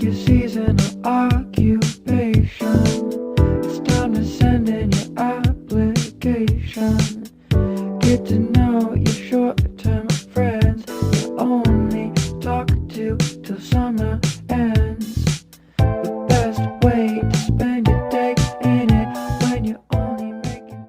Pick your seasonal occupation. It's time to send in your application. Get to know your short-term friends you only talk to till summer ends. The best way to spend your day ain't it when you're only making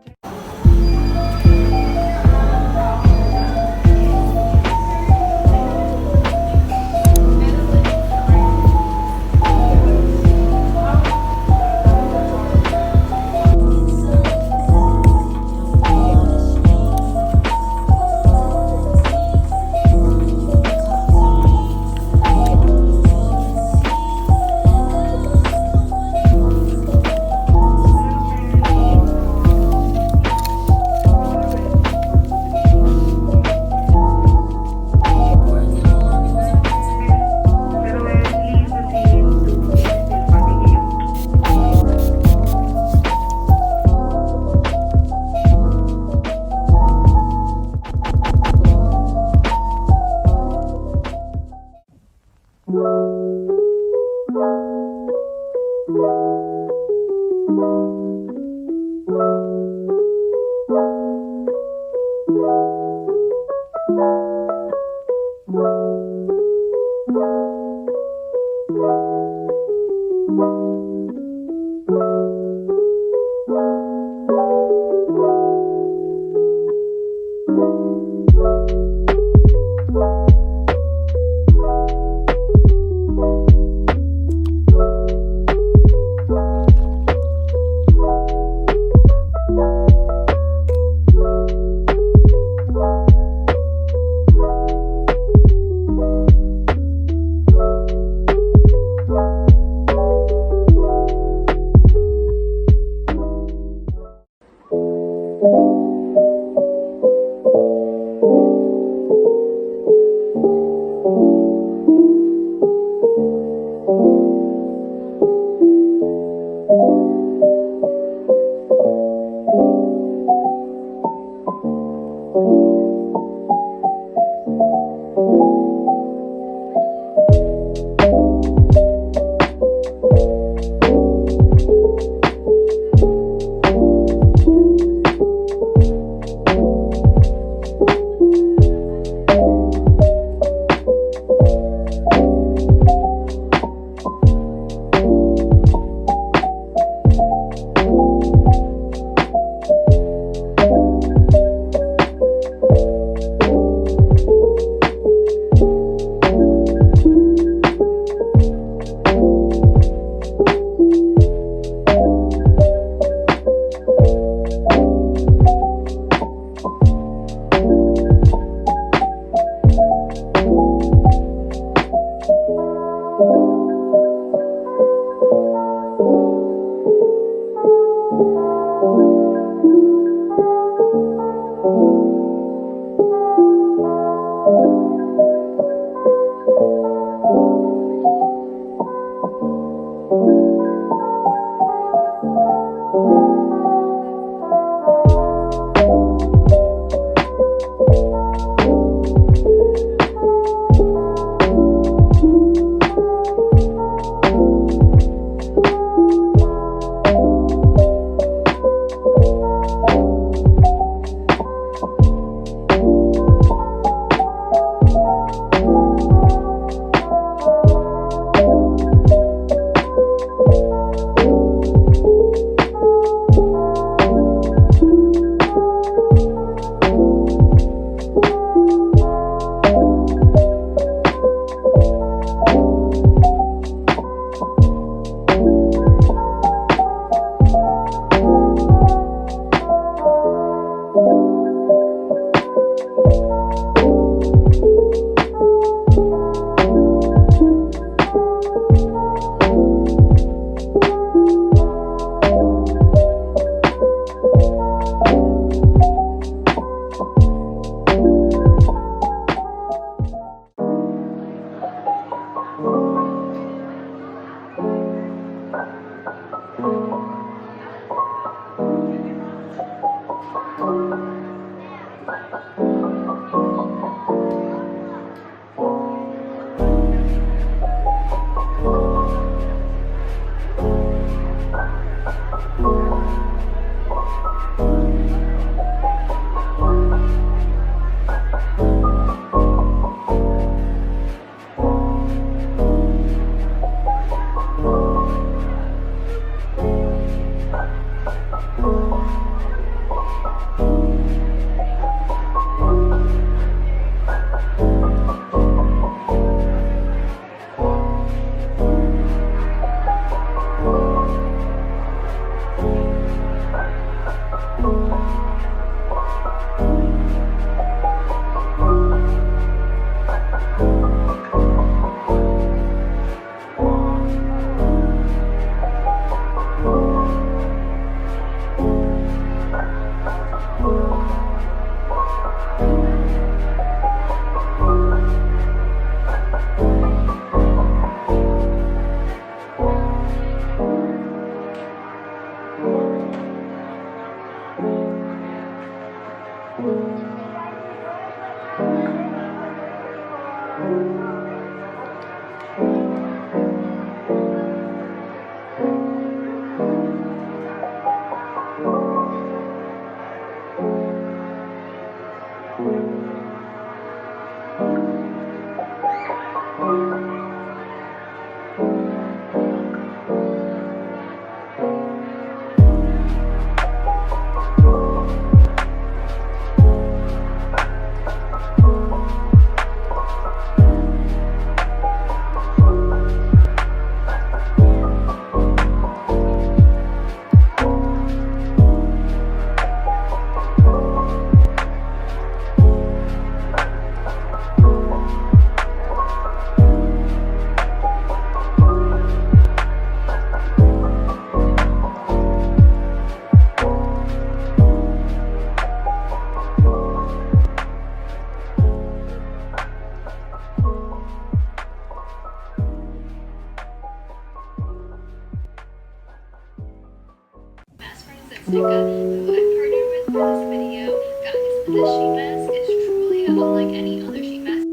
Milcah, who I partnered with for this video. Guys, this sheet mask is truly unlike any other sheet mask.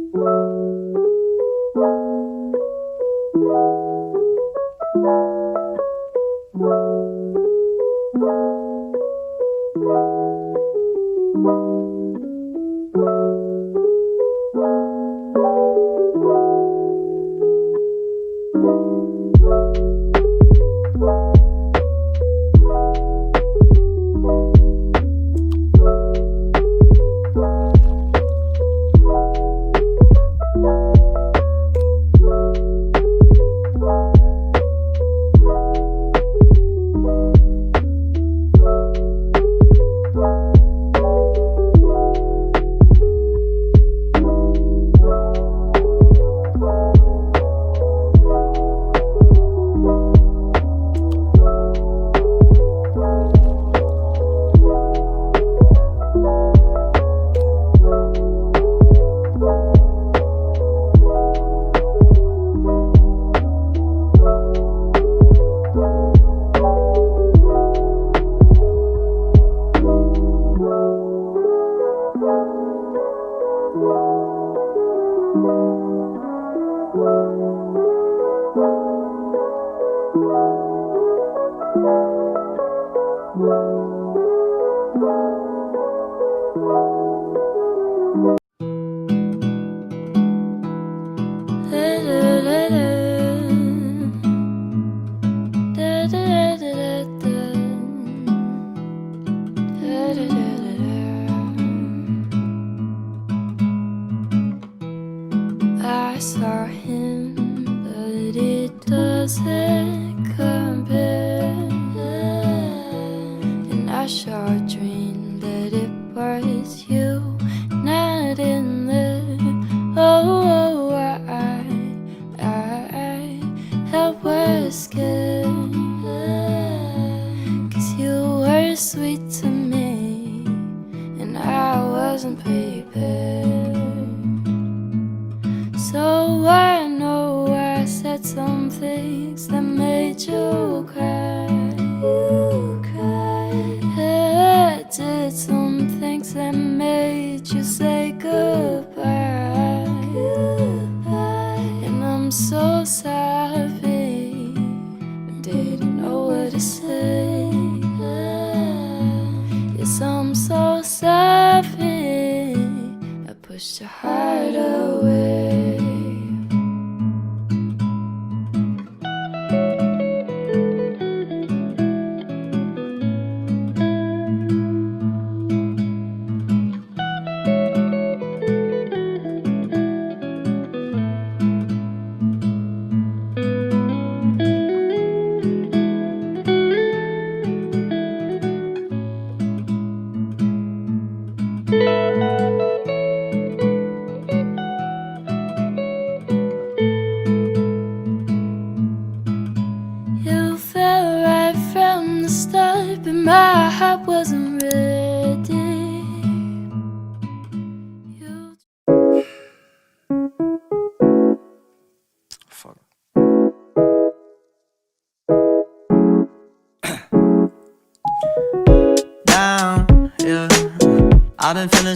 I saw him, but it doesn't compare. And I sure dreamed that it was you, not in there. Oh, I was scared, 'cause you were sweet to me, and I wasn't prepared. So I know I said some things that made you cry. You cried. I did some things that made you say goodbye. Goodbye. And I'm so sorry, I didn't know what to say. Yes, I'm so sorry, I pushed your heart away. You fell right from the start, but my heart wasn't ready. Fuck. Down, yeah. I've been feeling